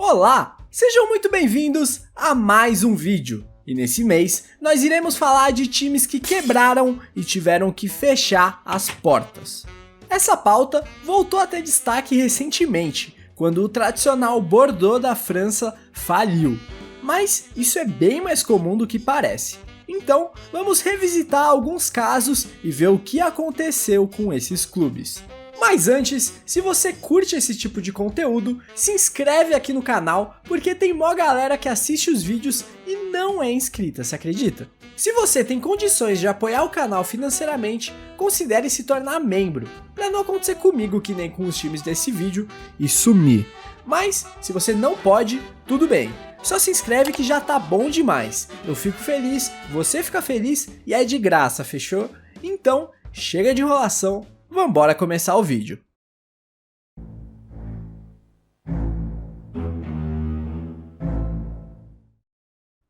Olá, sejam muito bem-vindos a mais um vídeo. E nesse mês, nós iremos falar de times que quebraram e tiveram que fechar as portas. Essa pauta voltou a ter destaque recentemente, quando o tradicional Bordeaux da França faliu. Mas isso é bem mais comum do que parece. Então, vamos revisitar alguns casos e ver o que aconteceu com esses clubes. Mas antes, se você curte esse tipo de conteúdo, se inscreve aqui no canal, porque tem mó galera que assiste os vídeos e não é inscrita, você acredita? Se você tem condições de apoiar o canal financeiramente, considere se tornar membro, para não acontecer comigo que nem com os times desse vídeo e sumir. Mas, se você não pode, tudo bem, só se inscreve que já tá bom demais. Eu fico feliz, você fica feliz e é de graça, fechou? Então, chega de enrolação. Vambora começar o vídeo.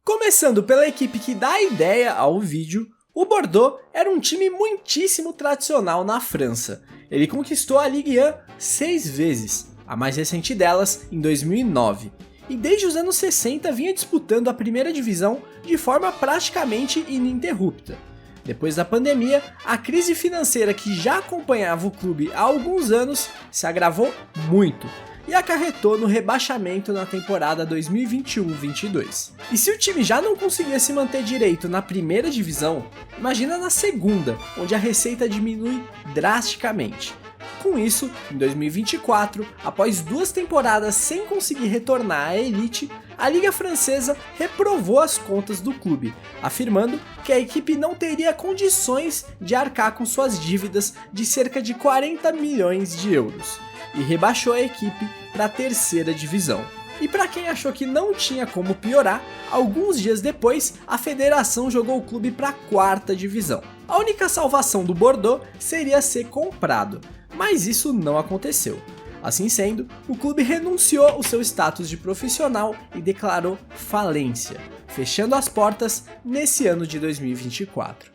Começando pela equipe que dá a ideia ao vídeo, o Bordeaux era um time muitíssimo tradicional na França. Ele conquistou a Ligue 1 6 vezes, a mais recente delas em 2009. E desde os anos 60 vinha disputando a primeira divisão de forma praticamente ininterrupta. Depois da pandemia, a crise financeira que já acompanhava o clube há alguns anos se agravou muito e acarretou no rebaixamento na temporada 2021-22. E se o time já não conseguia se manter direito na primeira divisão, imagina na segunda, onde a receita diminui drasticamente. Com isso, em 2024, após 2 temporadas sem conseguir retornar à elite, a Liga Francesa reprovou as contas do clube, afirmando que a equipe não teria condições de arcar com suas dívidas de cerca de 40 milhões de euros, e rebaixou a equipe para a terceira divisão. E para quem achou que não tinha como piorar, alguns dias depois, a federação jogou o clube para a quarta divisão. A única salvação do Bordeaux seria ser comprado, mas isso não aconteceu. Assim sendo, o clube renunciou ao seu status de profissional e declarou falência, fechando as portas nesse ano de 2024.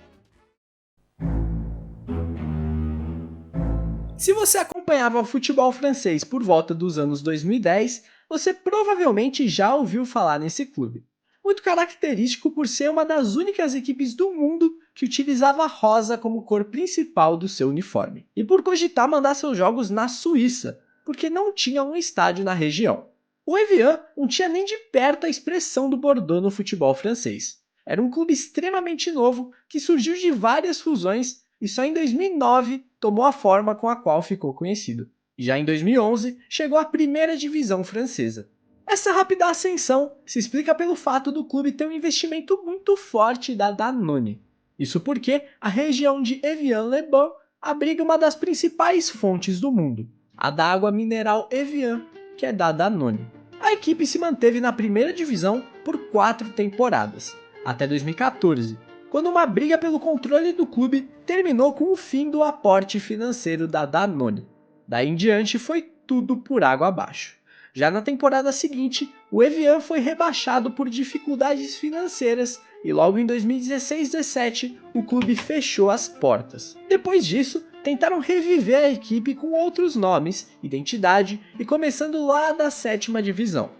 Se você acompanhava o futebol francês por volta dos anos 2010, você provavelmente já ouviu falar nesse clube. Muito característico por ser uma das únicas equipes do mundo que utilizava rosa como cor principal do seu uniforme. E por cogitar mandar seus jogos na Suíça, porque não tinha um estádio na região. O Evian não tinha nem de perto a expressão do Bordeaux no futebol francês. Era um clube extremamente novo que surgiu de várias fusões e só em 2009 tomou a forma com a qual ficou conhecido. Já em 2011 chegou à primeira divisão francesa. Essa rápida ascensão se explica pelo fato do clube ter um investimento muito forte da Danone. Isso porque a região de Evian-les-Bains abriga uma das principais fontes do mundo, a da água mineral Evian, que é da Danone. A equipe se manteve na primeira divisão por 4 temporadas, até 2014, quando uma briga pelo controle do clube terminou com o fim do aporte financeiro da Danone. Daí em diante foi tudo por água abaixo. Já na temporada seguinte, o Evian foi rebaixado por dificuldades financeiras e logo em 2016-17 o clube fechou as portas. Depois disso, tentaram reviver a equipe com outros nomes, identidade e começando lá da 7ª divisão,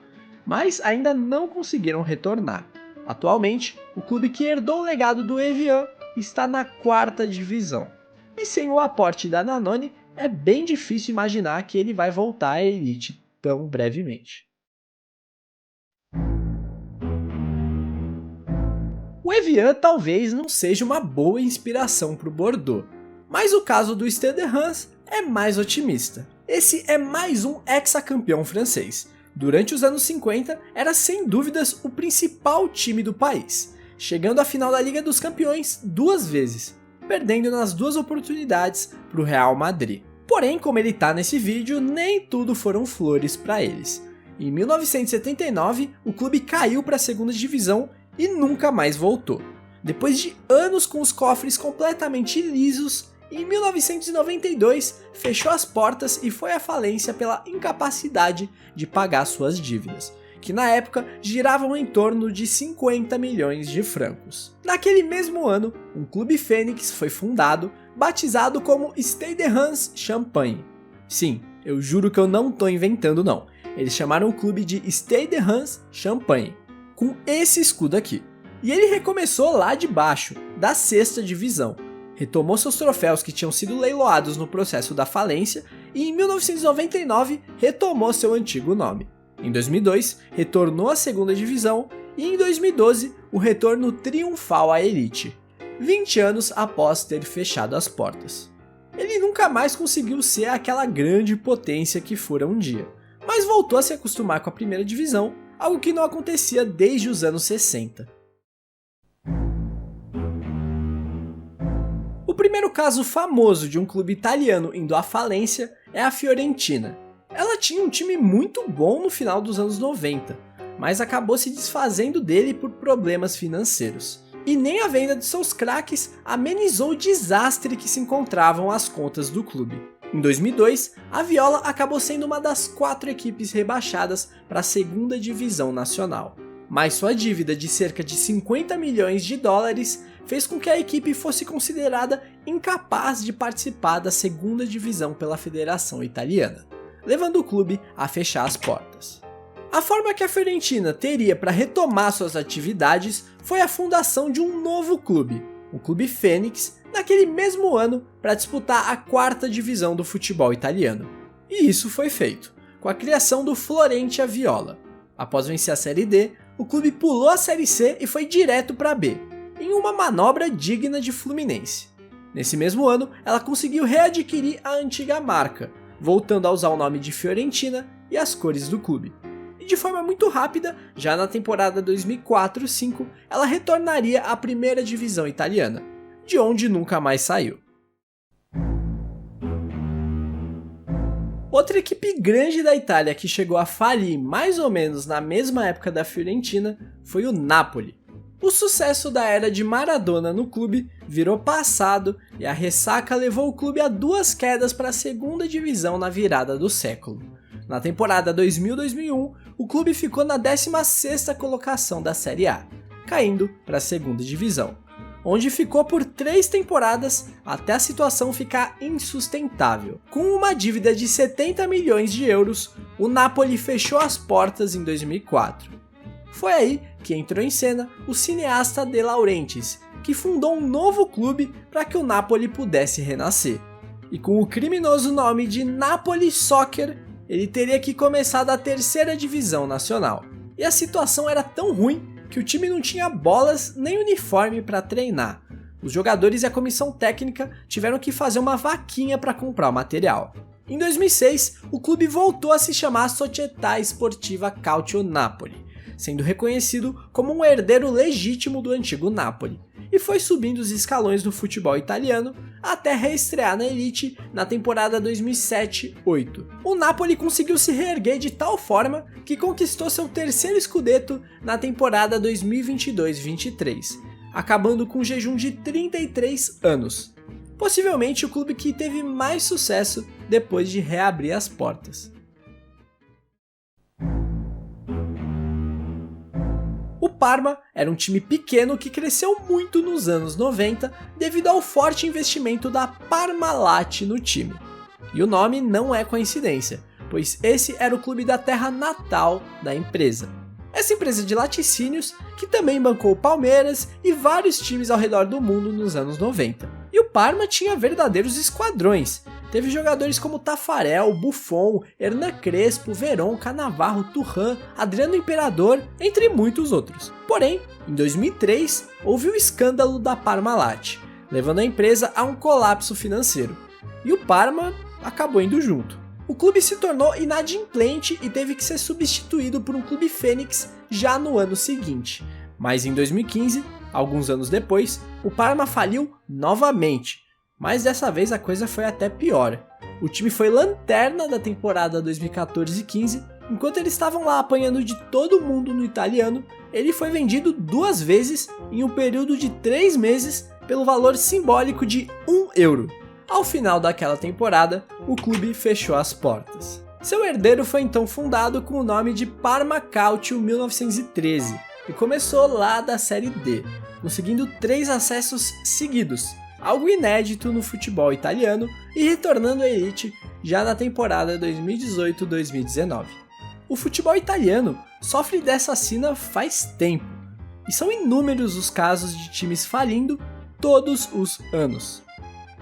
mas ainda não conseguiram retornar. Atualmente, o clube que herdou o legado do Evian está na 4ª divisão. E sem o aporte da Danone, é bem difícil imaginar que ele vai voltar à elite tão brevemente. O Evian talvez não seja uma boa inspiração para o Bordeaux, mas o caso do Stade de Reims é mais otimista. Esse é mais um hexacampeão francês. Durante os anos 50, era sem dúvidas o principal time do país, chegando à final da Liga dos Campeões 2 vezes, perdendo nas 2 oportunidades para o Real Madrid. Porém, como ele tá nesse vídeo, nem tudo foram flores para eles. Em 1979, o clube caiu para a 2ª divisão e nunca mais voltou. Depois de anos com os cofres completamente lisos, em 1992 fechou as portas e foi à falência pela incapacidade de pagar suas dívidas, que na época giravam em torno de 50 milhões de francos. Naquele mesmo ano, um clube fênix foi fundado, batizado como Stade de Reims Champagne. Sim, eu juro que eu não tô inventando não. eles chamaram o clube de Stade de Reims Champagne, com esse escudo aqui. E ele recomeçou lá de baixo, da 6ª divisão. Retomou seus troféus que tinham sido leiloados no processo da falência e em 1999 retomou seu antigo nome. Em 2002, retornou à 2ª divisão e em 2012 o retorno triunfal à elite, 20 anos após ter fechado as portas. Ele nunca mais conseguiu ser aquela grande potência que fora um dia, mas voltou a se acostumar com a 1ª divisão, algo que não acontecia desde os anos 60. O primeiro caso famoso de um clube italiano indo à falência é a Fiorentina. Ela tinha um time muito bom no final dos anos 90, mas acabou se desfazendo dele por problemas financeiros. E nem a venda de seus craques amenizou o desastre que se encontravam as contas do clube. Em 2002, a Viola acabou sendo uma das 4 equipes rebaixadas para a 2ª divisão nacional. Mas sua dívida de cerca de 50 milhões de dólares fez com que a equipe fosse considerada incapaz de participar da 2ª divisão pela Federação Italiana, levando o clube a fechar as portas. A forma que a Fiorentina teria para retomar suas atividades foi a fundação de um novo clube, o Clube Fênix, naquele mesmo ano para disputar a 4ª divisão do futebol italiano. E isso foi feito, com a criação do Florentia Viola. Após vencer a Série D, o clube pulou a Série C e foi direto para a B, em uma manobra digna de Fluminense. Nesse mesmo ano, ela conseguiu readquirir a antiga marca, voltando a usar o nome de Fiorentina e as cores do clube. E de forma muito rápida, já na temporada 2004-05, ela retornaria à 1ª divisão italiana, de onde nunca mais saiu. Outra equipe grande da Itália que chegou a falir mais ou menos na mesma época da Fiorentina foi o Napoli. O sucesso da era de Maradona no clube virou passado e a ressaca levou o clube a 2 quedas para a 2ª divisão na virada do século. Na temporada 2000-2001, o clube ficou na 16ª colocação da Série A, caindo para a 2ª divisão, onde ficou por 3 temporadas até a situação ficar insustentável. Com uma dívida de 70 milhões de euros, o Napoli fechou as portas em 2004. Foi aí que entrou em cena o cineasta De Laurentiis, que fundou um novo clube para que o Napoli pudesse renascer. E com o criminoso nome de Napoli Soccer, ele teria que começar da 3ª divisão nacional. E a situação era tão ruim que o time não tinha bolas nem uniforme para treinar. Os jogadores e a comissão técnica tiveram que fazer uma vaquinha para comprar o material. Em 2006, o clube voltou a se chamar Società Sportiva Calcio Napoli, sendo reconhecido como um herdeiro legítimo do antigo Napoli, e foi subindo os escalões do futebol italiano até reestrear na elite na temporada 2007-08. O Napoli conseguiu se reerguer de tal forma que conquistou seu 3º scudetto na temporada 2022-23, acabando com um jejum de 33 anos. Possivelmente o clube que teve mais sucesso depois de reabrir as portas. O Parma era um time pequeno que cresceu muito nos anos 90 devido ao forte investimento da Parmalat no time. E o nome não é coincidência, pois esse era o clube da terra natal da empresa. Essa empresa de laticínios que também bancou o Palmeiras e vários times ao redor do mundo nos anos 90. E o Parma tinha verdadeiros esquadrões. Teve jogadores como Tafarel, Buffon, Hernan Crespo, Veron, Cannavaro, Thuram, Adriano Imperador, entre muitos outros. Porém, em 2003, houve o escândalo da Parmalat, levando a empresa a um colapso financeiro. E o Parma acabou indo junto. O clube se tornou inadimplente e teve que ser substituído por um clube Fênix já no ano seguinte. Mas em 2015, alguns anos depois, o Parma faliu novamente. Mas dessa vez a coisa foi até pior. O time foi lanterna da temporada 2014-15, enquanto eles estavam lá apanhando de todo mundo no italiano, ele foi vendido 2 vezes em um período de 3 meses pelo valor simbólico de €1. Ao final daquela temporada, o clube fechou as portas. Seu herdeiro foi então fundado com o nome de Parma Calcio 1913 e começou lá da Série D, conseguindo 3 acessos seguidos, algo inédito no futebol italiano, e retornando à elite já na temporada 2018-2019. O futebol italiano sofre dessa sina faz tempo, e são inúmeros os casos de times falindo todos os anos.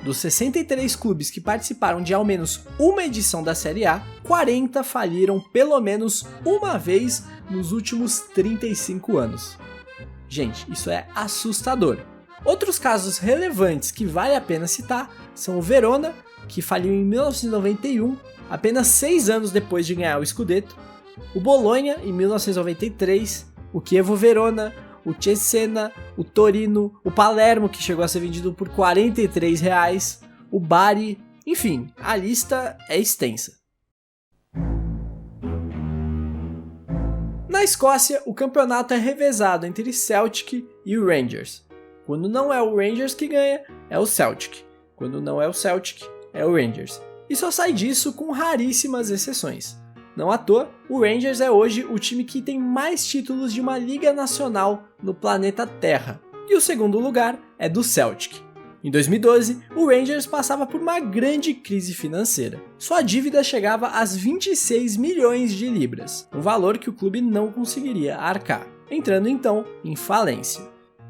Dos 63 clubes que participaram de ao menos uma edição da Série A, 40 faliram pelo menos uma vez nos últimos 35 anos. Gente, isso é assustador. Outros casos relevantes que vale a pena citar são o Verona, que faliu em 1991, apenas 6 anos depois de ganhar o Scudetto, o Bologna em 1993, o Chievo Verona, o Cesena, o Torino, o Palermo, que chegou a ser vendido por R$43, o Bari, enfim, a lista é extensa. Na Escócia, o campeonato é revezado entre Celtic e o Rangers. Quando não é o Rangers que ganha, é o Celtic. Quando não é o Celtic, é o Rangers. E só sai disso com raríssimas exceções. Não à toa, o Rangers é hoje o time que tem mais títulos de uma liga nacional no planeta Terra, e o segundo lugar é do Celtic. Em 2012, o Rangers passava por uma grande crise financeira. Sua dívida chegava às 26 milhões de libras, um valor que o clube não conseguiria arcar, entrando então em falência.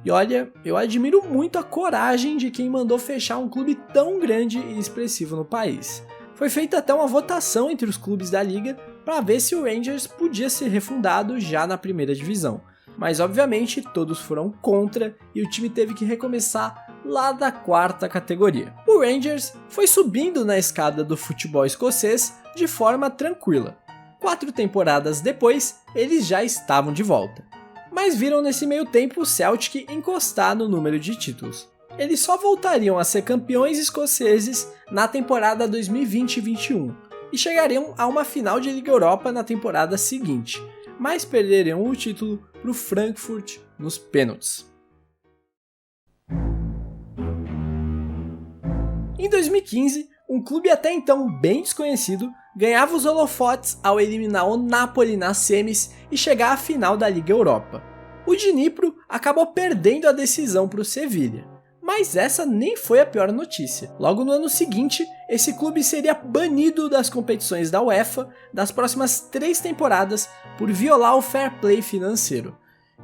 E olha, eu admiro muito a coragem de quem mandou fechar um clube tão grande e expressivo no país. Foi feita até uma votação entre os clubes da liga para ver se o Rangers podia ser refundado já na primeira divisão. Mas obviamente todos foram contra e o time teve que recomeçar lá da 4ª categoria. O Rangers foi subindo na escada do futebol escocês de forma tranquila. 4 temporadas depois, eles já estavam de volta. Mas viram nesse meio tempo o Celtic encostar no número de títulos. Eles só voltariam a ser campeões escoceses na temporada 2020-21 e chegariam a uma final de Liga Europa na temporada seguinte, mas perderiam o título para o Frankfurt nos pênaltis. Em 2015, um clube até então bem desconhecido ganhava os holofotes ao eliminar o Napoli nas semis e chegar à final da Liga Europa. O Dnipro acabou perdendo a decisão para o Sevilha. Mas essa nem foi a pior notícia. Logo no ano seguinte, esse clube seria banido das competições da UEFA das próximas 3 temporadas por violar o fair play financeiro.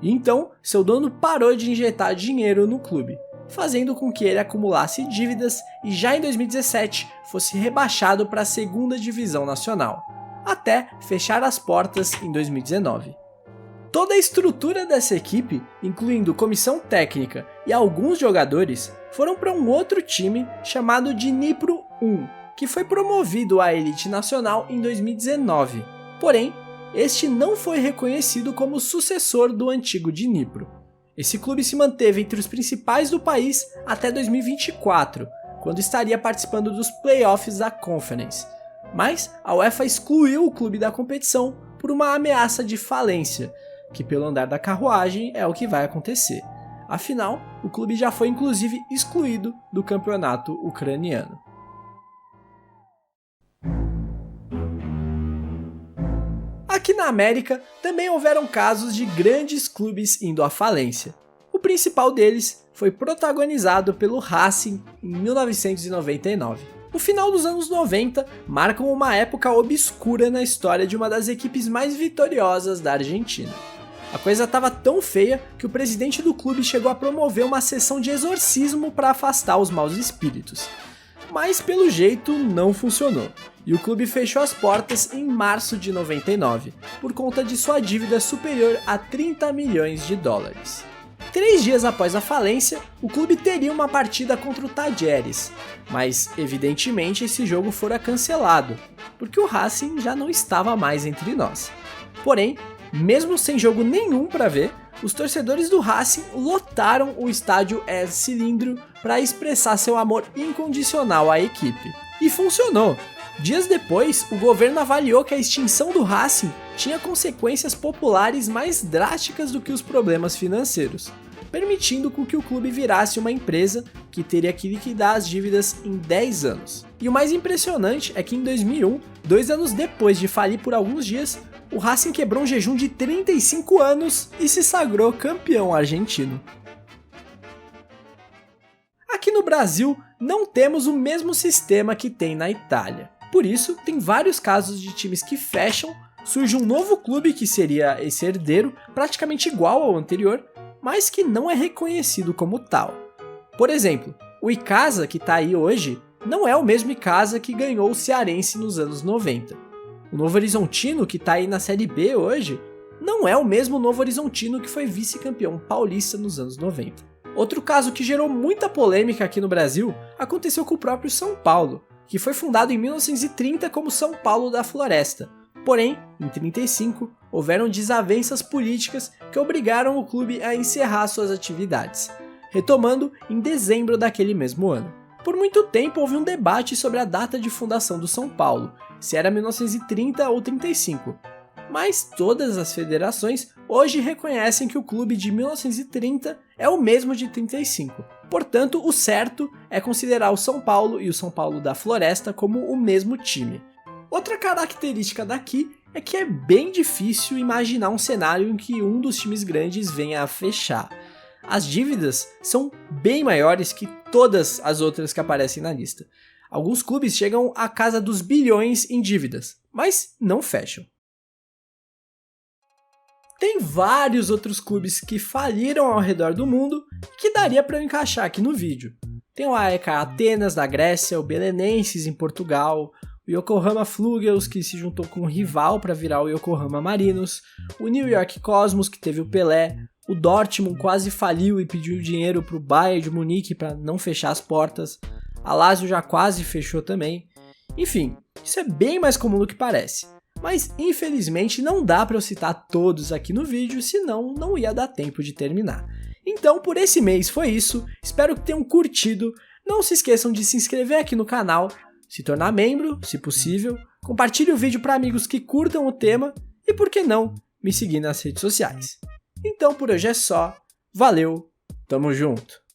E então, seu dono parou de injetar dinheiro no clube, fazendo com que ele acumulasse dívidas e já em 2017 fosse rebaixado para a 2ª divisão nacional, até fechar as portas em 2019. Toda a estrutura dessa equipe, incluindo comissão técnica e alguns jogadores, foram para um outro time chamado Dnipro 1, que foi promovido à elite nacional em 2019. Porém, este não foi reconhecido como sucessor do antigo Dnipro. Esse clube se manteve entre os principais do país até 2024, quando estaria participando dos playoffs da Conference. Mas a UEFA excluiu o clube da competição por uma ameaça de falência, que pelo andar da carruagem é o que vai acontecer. Afinal, o clube já foi inclusive excluído do campeonato ucraniano. Aqui na América, também houveram casos de grandes clubes indo à falência. O principal deles foi protagonizado pelo Racing em 1999. O final dos anos 90 marcam uma época obscura na história de uma das equipes mais vitoriosas da Argentina. A coisa estava tão feia que o presidente do clube chegou a promover uma sessão de exorcismo para afastar os maus espíritos. Mas pelo jeito não funcionou, e o clube fechou as portas em março de 99, por conta de sua dívida superior a 30 milhões de dólares. 3 dias após a falência, o clube teria uma partida contra o Talleres, mas evidentemente esse jogo fora cancelado, porque o Racing já não estava mais entre nós. Porém, mesmo sem jogo nenhum para ver, os torcedores do Racing lotaram o estádio El Cilindro para expressar seu amor incondicional à equipe. E funcionou! Dias depois, o governo avaliou que a extinção do Racing tinha consequências populares mais drásticas do que os problemas financeiros, permitindo com que o clube virasse uma empresa que teria que liquidar as dívidas em 10 anos. E o mais impressionante é que em 2001, 2 anos depois de falir por alguns dias, o Racing quebrou um jejum de 35 anos e se sagrou campeão argentino. Aqui no Brasil, não temos o mesmo sistema que tem na Itália. Por isso, tem vários casos de times que fecham, surge um novo clube que seria esse herdeiro, praticamente igual ao anterior, mas que não é reconhecido como tal. Por exemplo, o Icasa, que está aí hoje, não é o mesmo Icasa que ganhou o Cearense nos anos 90. O Novo Horizontino, que está aí na Série B hoje, não é o mesmo Novo Horizontino que foi vice-campeão paulista nos anos 90. Outro caso que gerou muita polêmica aqui no Brasil aconteceu com o próprio São Paulo, que foi fundado em 1930 como São Paulo da Floresta. Porém, em 1935, houveram desavenças políticas que obrigaram o clube a encerrar suas atividades, retomando em dezembro daquele mesmo ano. Por muito tempo houve um debate sobre a data de fundação do São Paulo, se era 1930 ou 35, mas todas as federações hoje reconhecem que o clube de 1930 é o mesmo de 35. Portanto, o certo é considerar o São Paulo e o São Paulo da Floresta como o mesmo time. Outra característica daqui é que é bem difícil imaginar um cenário em que um dos times grandes venha a fechar. As dívidas são bem maiores que todas as outras que aparecem na lista. Alguns clubes chegam à casa dos bilhões em dívidas, mas não fecham. Tem vários outros clubes que faliram ao redor do mundo que daria para eu encaixar aqui no vídeo. Tem o AEK Atenas da Grécia, o Belenenses em Portugal, o Yokohama Flugels que se juntou com um rival para virar o Yokohama Marinos, o New York Cosmos que teve o Pelé, o Dortmund quase faliu e pediu dinheiro para o Bayern de Munique para não fechar as portas, a Lazio já quase fechou também. Enfim, isso é bem mais comum do que parece. Mas infelizmente não dá para eu citar todos aqui no vídeo, senão não ia dar tempo de terminar. Então por esse mês foi isso, espero que tenham curtido, não se esqueçam de se inscrever aqui no canal, se tornar membro, se possível, compartilhe o vídeo para amigos que curtam o tema e por que não, me seguir nas redes sociais. Então por hoje é só, valeu, tamo junto!